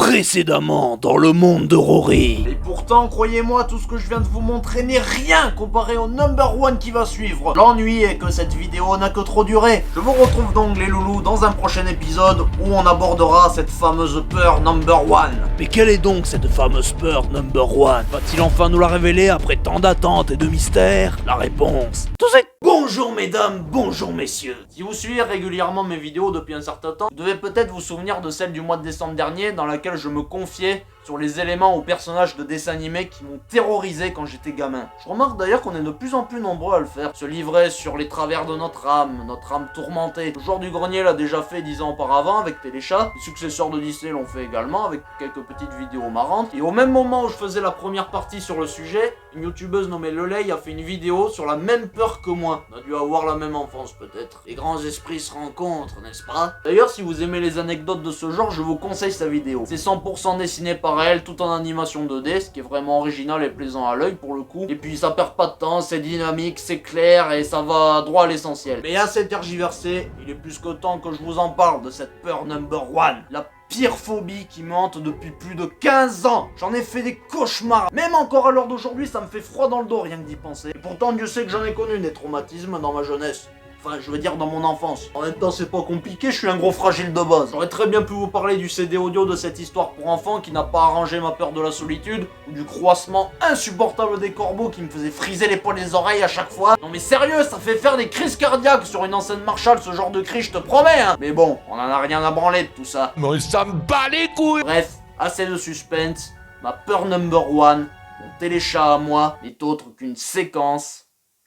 Précédemment dans le monde de Rory. Et pourtant, croyez-moi, tout ce que je viens de vous montrer n'est rien comparé au number one qui va suivre. L'ennui est que cette vidéo n'a que trop duré. Je vous retrouve donc les loulous dans un prochain épisode où on abordera cette fameuse peur number one. Mais quelle est donc cette fameuse peur number one? Va-t-il enfin nous la révéler après tant d'attentes et de mystères? La réponse tout de suite. Bonjour mesdames, bonjour messieurs. Si vous suivez régulièrement mes vidéos depuis un certain temps, vous devez peut-être vous souvenir de celle du mois de décembre dernier dans laquelle je me confiais sur les éléments ou personnages de dessins animés qui m'ont terrorisé quand j'étais gamin. Je remarque d'ailleurs qu'on est de plus en plus nombreux à le faire, se livrer sur les travers de notre âme tourmentée. Le joueur du grenier l'a déjà fait 10 ans auparavant avec Téléchat, les successeurs de Disney l'ont fait également avec quelques petites vidéos marrantes. Et au même moment où je faisais la première partie sur le sujet, une youtubeuse nommée Lelay a fait une vidéo sur la même peur que moi. On a dû avoir la même enfance peut-être. Les grands esprits se rencontrent, n'est-ce pas? D'ailleurs, si vous aimez les anecdotes de ce genre, je vous conseille sa vidéo. C'est 100% dessiné par elle, tout en animation 2D, ce qui est vraiment original et plaisant à l'œil pour le coup. Et puis ça perd pas de temps, c'est dynamique, c'est clair et ça va droit à l'essentiel. Mais assez tergiversé, il est plus que temps que je vous en parle de cette peur number one. La pire phobie qui me hante depuis plus de 15 ans. J'en ai fait des cauchemars. Même encore à l'heure d'aujourd'hui, ça me fait froid dans le dos rien que d'y penser. Et pourtant, Dieu sait que j'en ai connu des traumatismes dans ma jeunesse. Enfin, je veux dire dans mon enfance. En même temps, c'est pas compliqué, je suis un gros fragile de base. J'aurais très bien pu vous parler du CD audio de cette histoire pour enfants qui n'a pas arrangé ma peur de la solitude, ou du croissement insupportable des corbeaux qui me faisait friser les poils des oreilles à chaque fois. Non mais sérieux, ça fait faire des crises cardiaques sur une enceinte Marshall, ce genre de cri, je te promets, hein. Mais bon, on en a rien à branler de tout ça. Mais ça me bat les couilles. Bref, assez de suspense. Ma peur number one, mon Téléchat à moi, n'est autre qu'une séquence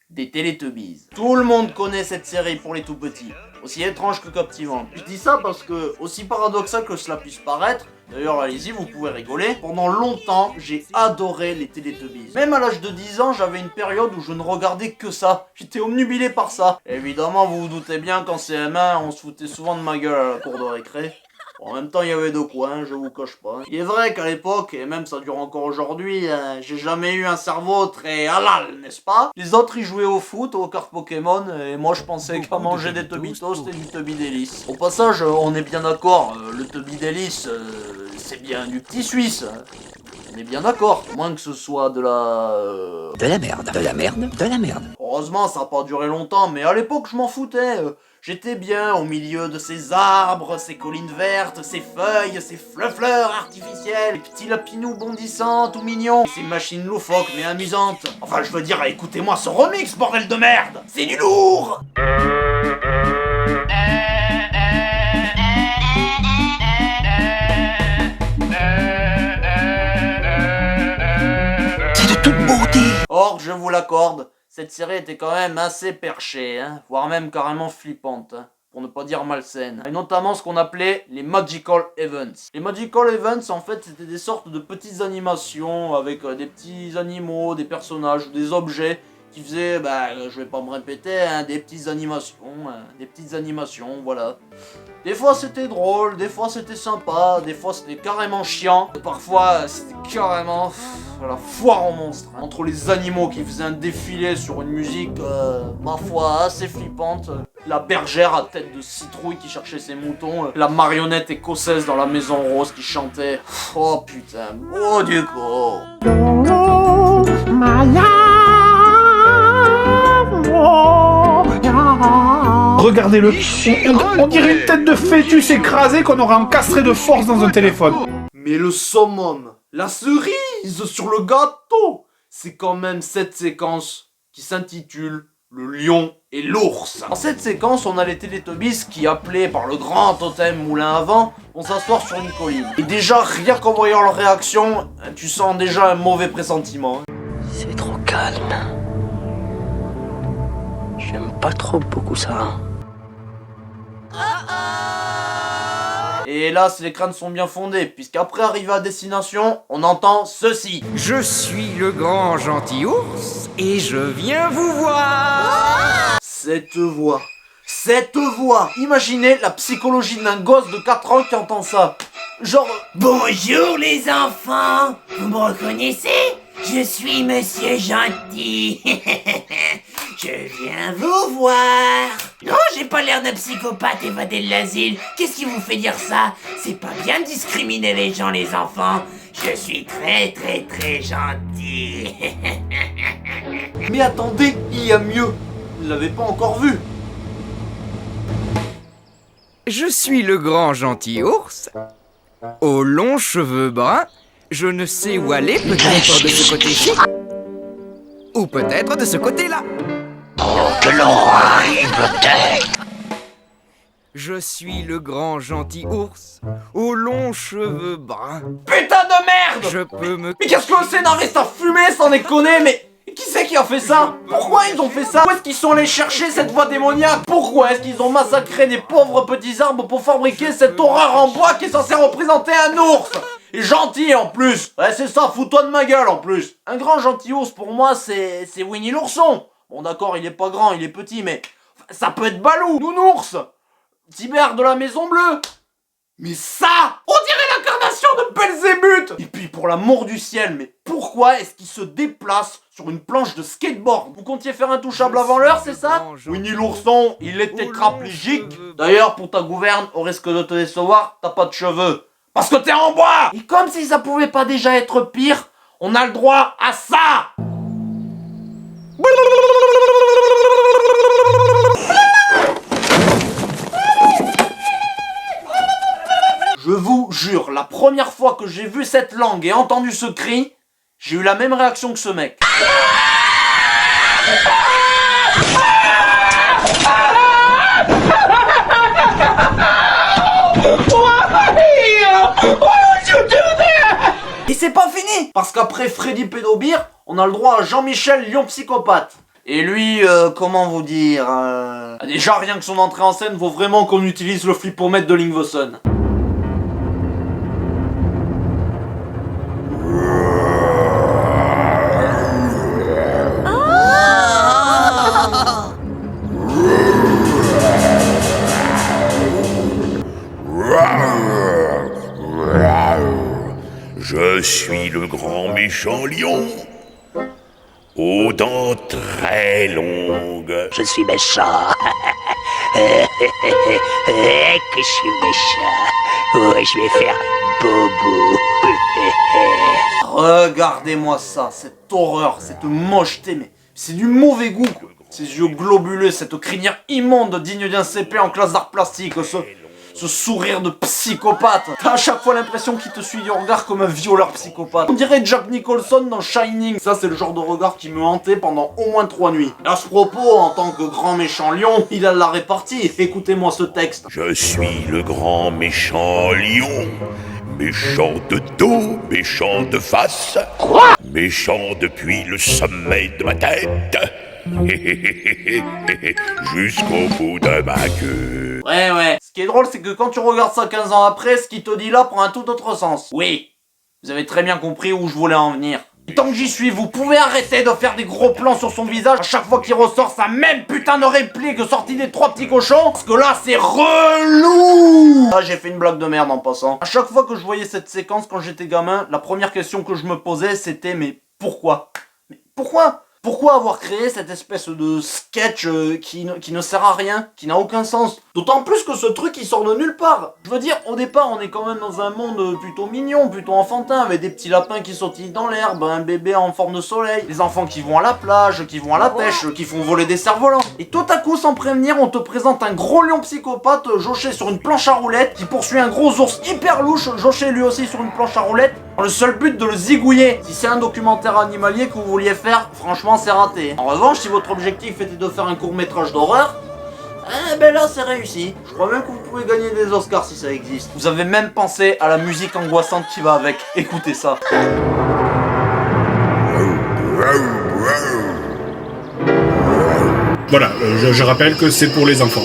des Teletubbies. Tout le monde connaît cette série pour les tout petits, aussi étrange que captivante. Je dis ça parce que, aussi paradoxal que cela puisse paraître, d'ailleurs allez-y, vous pouvez rigoler, pendant longtemps j'ai adoré les Teletubbies. Même à l'âge de 10 ans, j'avais une période où je ne regardais que ça. J'étais omnubilé par ça. Et évidemment, vous vous doutez bien qu'en CM1, on se foutait souvent de ma gueule à la cour de récré. En même temps, il y avait de quoi, hein, je vous cache pas. Il est vrai qu'à l'époque, et même ça dure encore aujourd'hui, j'ai jamais eu un cerveau très halal, n'est-ce pas? Les autres, ils jouaient au foot, aux cartes Pokémon, et moi, je pensais qu'à manger des Tubby Toast et du Tubby Délice. Au passage, on est bien d'accord, le Tubby Délice, c'est bien du petit Suisse. On est bien d'accord, à moins que ce soit de la... De la merde, de la merde, de la merde. Heureusement, ça n'a pas duré longtemps, mais à l'époque, je m'en foutais. J'étais bien au milieu de ces arbres, ces collines vertes, ces feuilles, ces fleurs artificielles, les petits lapinous bondissants, tout mignons, ces machines loufoques mais amusantes. Enfin, je veux dire, écoutez-moi ce remix, bordel de merde! C'est du lourd! C'est de toute beauté. Or, je vous l'accorde, cette série était quand même assez perchée, hein, voire même carrément flippante, hein, pour ne pas dire malsaine. Et notamment ce qu'on appelait les Magical Events. Les Magical Events, en fait, c'était des sortes de petites animations avec des petits animaux, des personnages ou des objets qui faisaient, je vais pas me répéter, hein, des petites animations, voilà. Des fois c'était drôle, des fois c'était sympa, des fois c'était carrément chiant, et parfois c'était carrément la foire aux monstres. Entre les animaux qui faisaient un défilé sur une musique, ma foi, assez flippante, la bergère à tête de citrouille qui cherchait ses moutons, la marionnette écossaise dans la maison rose qui chantait, oh putain, oh du coup. Regardez-le, on dirait une tête de fœtus écrasée qu'on aurait encastré de force dans un téléphone. Mais le summum, la cerise sur le gâteau, c'est quand même cette séquence qui s'intitule Le lion et l'ours. Dans cette séquence, on a les Teletubbies qui, appelés par le grand totem moulin à vent, vont s'asseoir sur une colline. Et déjà, rien qu'en voyant leur réaction, tu sens déjà un mauvais pressentiment. C'est trop calme. J'aime pas trop beaucoup ça. Et hélas, les crânes sont bien fondés, puisqu'après arriver à destination, on entend ceci. Je suis le grand gentil ours et je viens vous voir. Cette voix, imaginez la psychologie d'un gosse de 4 ans qui entend ça. Genre, bonjour les enfants, vous me reconnaissez? Je suis Monsieur Gentil. Je viens vous voir. Non, j'ai pas l'air d'un psychopathe évadé de l'asile. Qu'est-ce qui vous fait dire ça? C'est pas bien de discriminer les gens, les enfants. Je suis très très très gentil. Mais attendez, il y a mieux. Vous ne l'avez pas encore vu. Je suis le grand gentil ours, aux longs cheveux bruns. Je ne sais où aller, peut-être de ce côté-ci, ou peut-être de ce côté-là. De l'oreille, peut-être. Je suis le grand gentil ours, aux longs cheveux bruns. Putain de merde! Je peux me... Mais qu'est-ce que le scénariste a fumé, sans déconner, mais... Qui c'est qui a fait ça? Pourquoi ils ont fait ça? Où est-ce qu'ils sont allés chercher cette voix démoniaque? Pourquoi est-ce qu'ils ont massacré des pauvres petits arbres pour fabriquer cette horreur en bois qui est censée représenter un ours? Et gentil en plus! Ouais, c'est ça, fous-toi de ma gueule en plus! Un grand gentil ours pour moi c'est Winnie l'ourson! Bon d'accord, il est pas grand, il est petit, mais... Ça peut être Balou, Nounours, Tibère de la Maison Bleue. Mais ça, on dirait l'incarnation de Belzébuth. Et puis pour l'amour du ciel, mais pourquoi est-ce qu'il se déplace sur une planche de skateboard? Vous comptiez faire un touchable avant l'heure, c'est ça? Winnie l'ourson, il est tétraplégique. D'ailleurs, pour ta gouverne, au risque de te décevoir, t'as pas de cheveux. Parce que t'es en bois. Et comme si ça pouvait pas déjà être pire, on a le droit à ça. Je vous jure, la première fois que j'ai vu cette langue et entendu ce cri, j'ai eu la même réaction que ce mec. Et c'est pas fini, parce qu'après Freddy Pédobir, on a le droit à Jean-Michel Lion Psychopathe. Et lui, comment vous dire déjà, rien que son entrée en scène vaut vraiment qu'on utilise le flippomètre de Lingvoson. Je suis le grand méchant lion, aux dents très longues. Je suis méchant. Que je suis méchant. Ouais, je vais faire bobo. Regardez-moi ça, cette horreur, cette mocheté, mais c'est du mauvais goût, quoi. Ces yeux globuleux, cette crinière immonde digne d'un CP en classe d'art plastique, ce sourire de psychopathe. T'as à chaque fois l'impression qu'il te suit du regard comme un violeur psychopathe. On dirait Jack Nicholson dans Shining. Ça, c'est le genre de regard qui me hantait pendant au moins 3 nuits. À ce propos, en tant que grand méchant lion, il a la répartie. Écoutez-moi ce texte. Je suis le grand méchant lion, méchant de dos, méchant de face, méchant depuis le sommet de ma tête, jusqu'au bout de ma queue. Ouais. Ce qui est drôle, c'est que quand tu regardes ça 15 ans après, ce qu'il te dit là prend un tout autre sens. Oui, vous avez très bien compris où je voulais en venir. Et tant que j'y suis, vous pouvez arrêter de faire des gros plans sur son visage à chaque fois qu'il ressort sa même putain de réplique sortie des 3 petits cochons. Parce que là, c'est relou. Ah, j'ai fait une blague de merde en passant. À chaque fois que je voyais cette séquence quand j'étais gamin, la première question que je me posais, c'était mais pourquoi? Mais pourquoi? Pourquoi avoir créé cette espèce de sketch qui ne sert à rien, qui n'a aucun sens? D'autant plus que ce truc il sort de nulle part. Je veux dire, au départ on est quand même dans un monde plutôt mignon, plutôt enfantin, avec des petits lapins qui sautillent dans l'herbe, un bébé en forme de soleil, des enfants qui vont à la plage, qui vont à la pêche, qui font voler des cerfs-volants. Et tout à coup, sans prévenir, on te présente un gros lion psychopathe jauché sur une planche à roulettes, qui poursuit un gros ours hyper louche, jauché lui aussi sur une planche à roulettes, dans le seul but de le zigouiller. Si c'est un documentaire animalier que vous vouliez faire, franchement c'est raté. En revanche, si votre objectif était de faire un court-métrage d'horreur, ben là c'est réussi. Je crois même que vous pouvez gagner des Oscars si ça existe. Vous avez même pensé à la musique angoissante qui va avec. Écoutez ça. Voilà, je rappelle que c'est pour les enfants.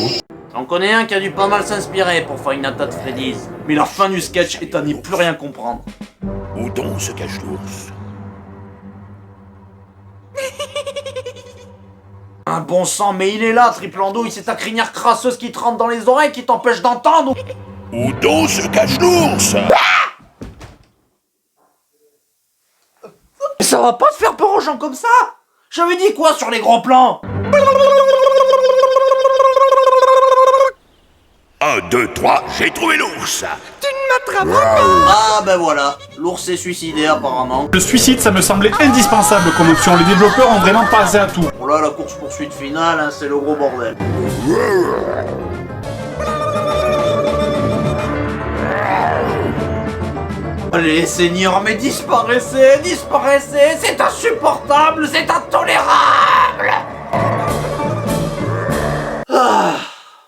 J'en connais un qui a dû pas mal s'inspirer pour faire une attaque Freddy's. Mais la fin du sketch est à n'y plus rien comprendre. Où donc se cache l'ours? Un bon sang, mais il est là, triple andouille, c'est ta crinière crasseuse qui te rentre dans les oreilles qui t'empêche d'entendre. Où donc se cache l'ours? C'est ça va pas te faire peur aux gens comme ça? J'avais dit quoi sur les gros plans? 1, 2, 3, j'ai trouvé l'ours. Ah ben voilà, l'ours s'est suicidé apparemment. Le suicide, ça me semblait indispensable comme option. Les développeurs ont vraiment pensé à tout. Bon là, la course-poursuite finale, hein, c'est le gros bordel. Allez, Seigneur, mais disparaissez, disparaissez, c'est insupportable, c'est intolérable. Ah,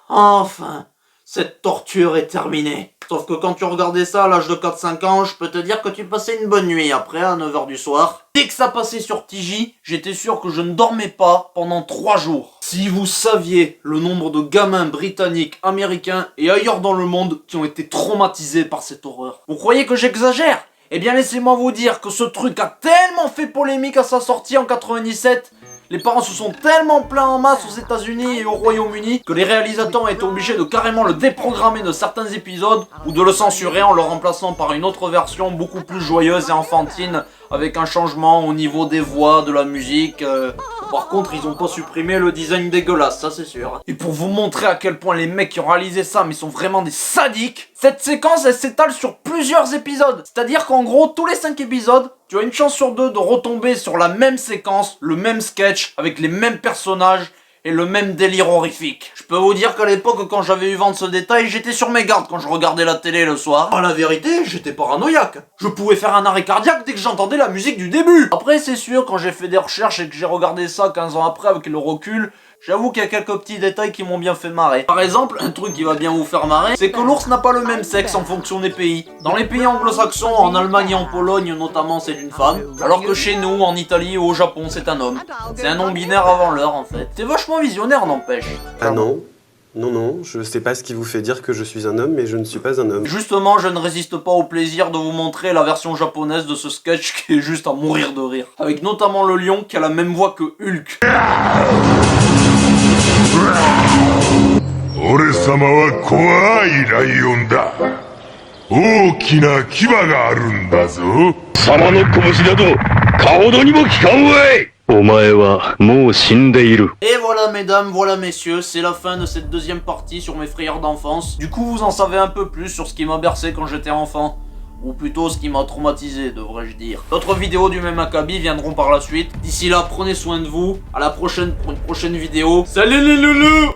enfin, cette torture est terminée. Sauf que quand tu regardais ça à l'âge de 4-5 ans, je peux te dire que tu passais une bonne nuit après, à 9h du soir. Dès que ça passait sur TJ, j'étais sûr que je ne dormais pas pendant 3 jours. Si vous saviez le nombre de gamins britanniques, américains et ailleurs dans le monde qui ont été traumatisés par cette horreur. Vous croyez que j'exagère? Eh bien laissez-moi vous dire que ce truc a tellement fait polémique à sa sortie en 97. Les parents se sont tellement plaints en masse aux États-Unis et au Royaume-Uni que les réalisateurs ont été obligés de carrément le déprogrammer de certains épisodes ou de le censurer en le remplaçant par une autre version beaucoup plus joyeuse et enfantine avec un changement au niveau des voix, de la musique. Par contre, ils ont pas supprimé le design dégueulasse, ça c'est sûr. Et pour vous montrer à quel point les mecs qui ont réalisé ça mais sont vraiment des sadiques, cette séquence elle s'étale sur plusieurs épisodes. C'est-à-dire qu'en gros, tous les 5 épisodes, tu as une chance sur 2 de retomber sur la même séquence, le même sketch, avec les mêmes personnages et le même délire horrifique. Je peux vous dire qu'à l'époque, quand j'avais eu vent de ce détail, j'étais sur mes gardes quand je regardais la télé le soir. À la vérité, j'étais paranoïaque. Je pouvais faire un arrêt cardiaque dès que j'entendais la musique du début. Après, c'est sûr, quand j'ai fait des recherches et que j'ai regardé ça 15 ans après avec le recul, j'avoue qu'il y a quelques petits détails qui m'ont bien fait marrer. Par exemple, un truc qui va bien vous faire marrer, c'est que l'ours n'a pas le même sexe en fonction des pays. Dans les pays anglo-saxons, en Allemagne et en Pologne notamment, c'est une femme, alors que chez nous, en Italie ou au Japon, c'est un homme. C'est un non-binaire avant l'heure en fait. C'est vachement visionnaire n'empêche. Ah non, non, je sais pas ce qui vous fait dire que je suis un homme, mais je ne suis pas un homme. Justement, je ne résiste pas au plaisir de vous montrer la version japonaise de ce sketch qui est juste à mourir de rire. Avec notamment le lion qui a la même voix que Hulk. 俺様は怖いライオンだ。大きな牙があるんだぞ。様の拳などかほどにも効かんわい。お前はもう死んでいる。 Et voilà mesdames, voilà messieurs, c'est la fin de cette deuxième partie sur mes frayeurs d'enfance. Du coup vous en savez un peu plus sur ce qui m'a bercé quand j'étais enfant. Ou plutôt ce qui m'a traumatisé, devrais-je dire. D'autres vidéos du même acabit viendront par la suite. D'ici là, prenez soin de vous. À la prochaine pour une prochaine vidéo. Salut les loulous!